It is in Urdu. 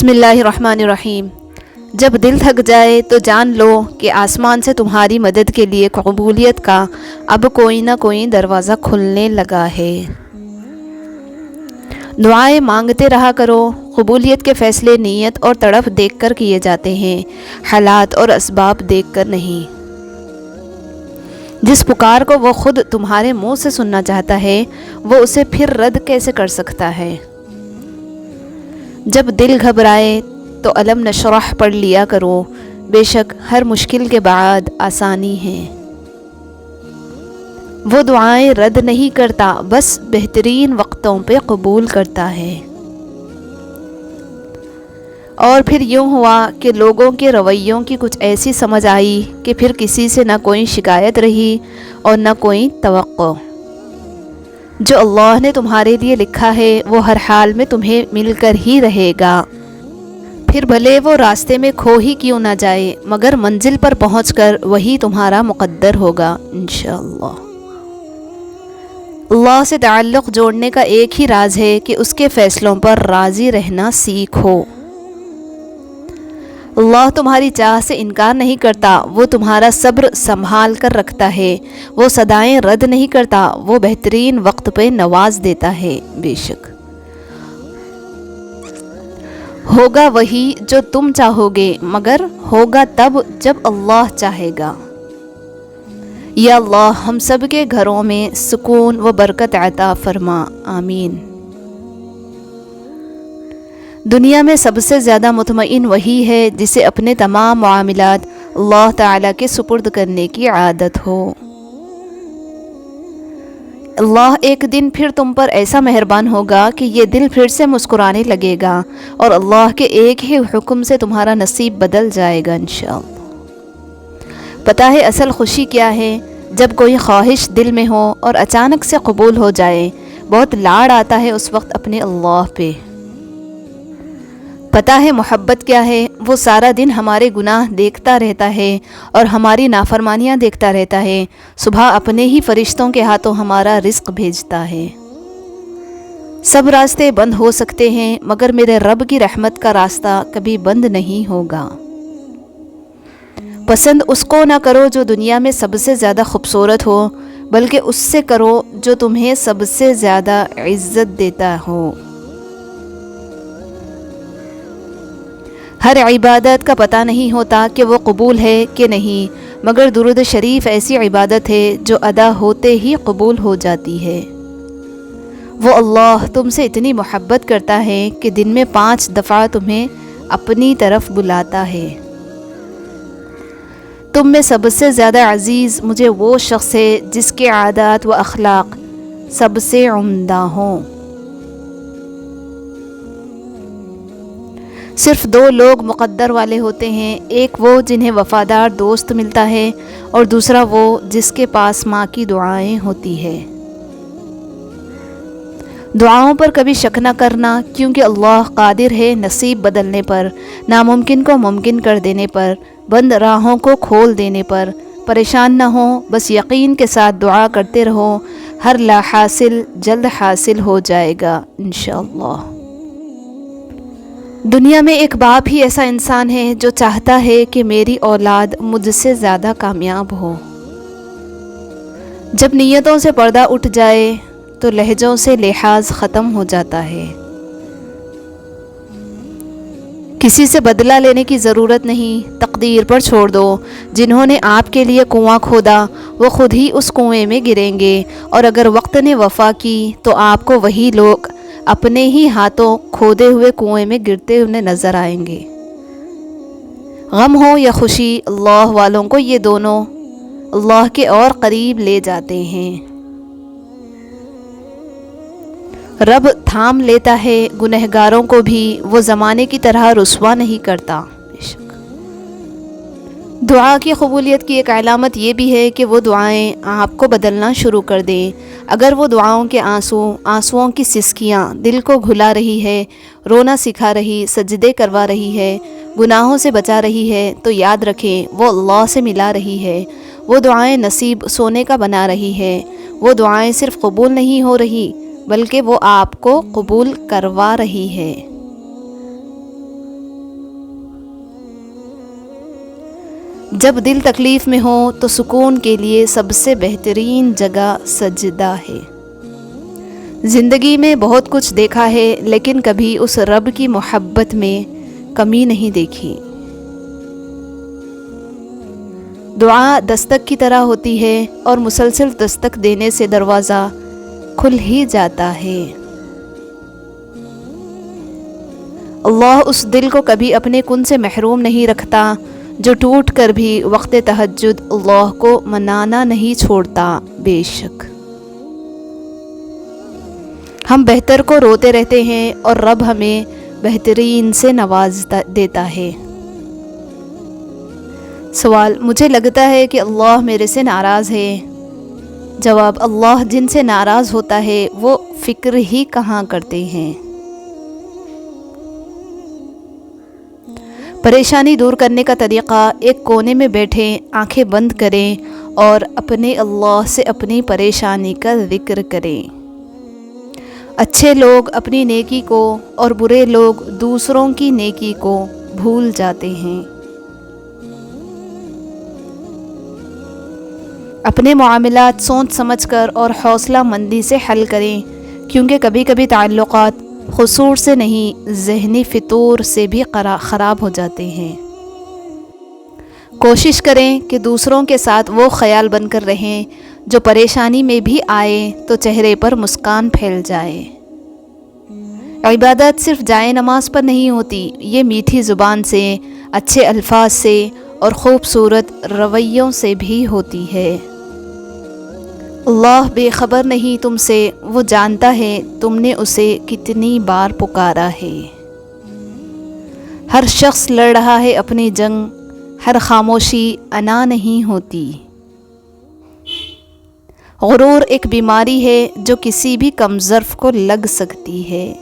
بسم اللہ الرحمن الرحیم۔ جب دل تھک جائے تو جان لو کہ آسمان سے تمہاری مدد کے لیے قبولیت کا اب کوئی نہ کوئی دروازہ کھلنے لگا ہے۔ دعائیں مانگتے رہا کرو۔ قبولیت کے فیصلے نیت اور تڑپ دیکھ کر کیے جاتے ہیں، حالات اور اسباب دیکھ کر نہیں۔ جس پکار کو وہ خود تمہارے منہ سے سننا چاہتا ہے، وہ اسے پھر رد کیسے کر سکتا ہے؟ جب دل گھبرائے تو علم نشرح پڑھ لیا کرو، بے شک ہر مشکل کے بعد آسانی ہے۔ وہ دعائیں رد نہیں کرتا، بس بہترین وقتوں پہ قبول کرتا ہے۔ اور پھر یوں ہوا کہ لوگوں کے رویوں کی کچھ ایسی سمجھ آئی کہ پھر کسی سے نہ کوئی شکایت رہی اور نہ کوئی توقع۔ جو اللہ نے تمہارے لیے لکھا ہے وہ ہر حال میں تمہیں مل کر ہی رہے گا، پھر بھلے وہ راستے میں کھو ہی کیوں نہ جائے، مگر منزل پر پہنچ کر وہی تمہارا مقدر ہوگا انشاءاللہ۔ اللہ سے تعلق جوڑنے کا ایک ہی راز ہے کہ اس کے فیصلوں پر راضی رہنا سیکھو۔ اللہ تمہاری چاہ سے انکار نہیں کرتا، وہ تمہارا صبر سنبھال کر رکھتا ہے۔ وہ صدائیں رد نہیں کرتا، وہ بہترین وقت پہ نواز دیتا ہے۔ بے شک ہوگا وہی جو تم چاہو گے، مگر ہوگا تب جب اللہ چاہے گا۔ یا اللہ ہم سب کے گھروں میں سکون و برکت عطا فرما، آمین۔ دنیا میں سب سے زیادہ مطمئن وہی ہے جسے اپنے تمام معاملات اللہ تعالیٰ کے سپرد کرنے کی عادت ہو۔ اللہ ایک دن پھر تم پر ایسا مہربان ہوگا کہ یہ دل پھر سے مسکرانے لگے گا، اور اللہ کے ایک ہی حکم سے تمہارا نصیب بدل جائے گا انشاءاللہ۔ پتہ ہے اصل خوشی کیا ہے؟ جب کوئی خواہش دل میں ہو اور اچانک سے قبول ہو جائے، بہت لاڑ آتا ہے اس وقت اپنے اللہ پہ۔ پتہ ہے محبت کیا ہے؟ وہ سارا دن ہمارے گناہ دیکھتا رہتا ہے اور ہماری نافرمانیاں دیکھتا رہتا ہے، صبح اپنے ہی فرشتوں کے ہاتھوں ہمارا رزق بھیجتا ہے۔ سب راستے بند ہو سکتے ہیں، مگر میرے رب کی رحمت کا راستہ کبھی بند نہیں ہوگا۔ پسند اس کو نہ کرو جو دنیا میں سب سے زیادہ خوبصورت ہو، بلکہ اس سے کرو جو تمہیں سب سے زیادہ عزت دیتا ہو۔ ہر عبادت کا پتہ نہیں ہوتا کہ وہ قبول ہے کہ نہیں، مگر درود شریف ایسی عبادت ہے جو ادا ہوتے ہی قبول ہو جاتی ہے۔ وہ اللہ تم سے اتنی محبت کرتا ہے کہ دن میں 5 دفعہ تمہیں اپنی طرف بلاتا ہے۔ تم میں سب سے زیادہ عزیز مجھے وہ شخص ہے جس کے عادات و اخلاق سب سے عمدہ ہوں۔ صرف 2 لوگ مقدر والے ہوتے ہیں، ایک وہ جنہیں وفادار دوست ملتا ہے، اور دوسرا وہ جس کے پاس ماں کی دعائیں ہوتی ہے۔ دعاؤں پر کبھی شک نہ کرنا، کیونکہ اللہ قادر ہے نصیب بدلنے پر، ناممکن کو ممکن کر دینے پر، بند راہوں کو کھول دینے پر۔ پریشان نہ ہو، بس یقین کے ساتھ دعا کرتے رہو، ہر لا حاصل جلد حاصل ہو جائے گا انشاءاللہ۔ دنیا میں ایک باپ ہی ایسا انسان ہے جو چاہتا ہے کہ میری اولاد مجھ سے زیادہ کامیاب ہو۔ جب نیتوں سے پردہ اٹھ جائے تو لہجوں سے لحاظ ختم ہو جاتا ہے۔ کسی سے بدلہ لینے کی ضرورت نہیں، تقدیر پر چھوڑ دو۔ جنہوں نے آپ کے لیے کنواں کھودا وہ خود ہی اس کنویں میں گریں گے، اور اگر وقت نے وفا کی تو آپ کو وہی لوگ اپنے ہی ہاتھوں کھودے ہوئے کنویں میں گرتے ہوئے نظر آئیں گے۔ غم ہو یا خوشی، اللہ والوں کو یہ دونوں اللہ کے اور قریب لے جاتے ہیں۔ رب تھام لیتا ہے گنہگاروں کو بھی، وہ زمانے کی طرح رسوا نہیں کرتا۔ دعا کی قبولیت کی ایک علامت یہ بھی ہے کہ وہ دعائیں آپ کو بدلنا شروع کر دیں۔ اگر وہ دعاؤں کے آنسوؤں کی سسکیاں دل کو گھلا رہی ہے، رونا سکھا رہی، سجدے کروا رہی ہے، گناہوں سے بچا رہی ہے، تو یاد رکھیں وہ اللہ سے ملا رہی ہے۔ وہ دعائیں نصیب سونے کا بنا رہی ہے۔ وہ دعائیں صرف قبول نہیں ہو رہی، بلکہ وہ آپ کو قبول کروا رہی ہے۔ جب دل تکلیف میں ہو تو سکون کے لیے سب سے بہترین جگہ سجدہ ہے۔ زندگی میں بہت کچھ دیکھا ہے لیکن کبھی اس رب کی محبت میں کمی نہیں دیکھی۔ دعا دستک کی طرح ہوتی ہے اور مسلسل دستک دینے سے دروازہ کھل ہی جاتا ہے۔ اللہ اس دل کو کبھی اپنے کن سے محروم نہیں رکھتا جو ٹوٹ کر بھی وقت تہجد اللہ کو منانا نہیں چھوڑتا۔ بے شک ہم بہتر کو روتے رہتے ہیں اور رب ہمیں بہترین سے نواز دیتا ہے۔ سوال: مجھے لگتا ہے کہ اللہ میرے سے ناراض ہے۔ جواب: اللہ جن سے ناراض ہوتا ہے وہ فکر ہی کہاں کرتے ہیں۔ پریشانی دور کرنے کا طریقہ: ایک کونے میں بیٹھے آنکھیں بند کریں اور اپنے اللہ سے اپنی پریشانی کا ذکر کریں۔ اچھے لوگ اپنی نیکی کو اور برے لوگ دوسروں کی نیکی کو بھول جاتے ہیں۔ اپنے معاملات سوچ سمجھ کر اور حوصلہ مندی سے حل کریں، کیونکہ کبھی کبھی تعلقات قصور سے نہیں ذہنی فطور سے بھی خراب ہو جاتے ہیں۔ کوشش کریں کہ دوسروں کے ساتھ وہ خیال بن کر رہیں جو پریشانی میں بھی آئے تو چہرے پر مسکان پھیل جائے۔ عبادت صرف جائے نماز پر نہیں ہوتی، یہ میٹھی زبان سے، اچھے الفاظ سے اور خوبصورت رویوں سے بھی ہوتی ہے۔ اللہ بے خبر نہیں تم سے، وہ جانتا ہے تم نے اسے کتنی بار پکارا ہے۔ ہر شخص لڑ رہا ہے اپنی جنگ، ہر خاموشی انا نہیں ہوتی۔ غرور ایک بیماری ہے جو کسی بھی کم ظرف کو لگ سکتی ہے۔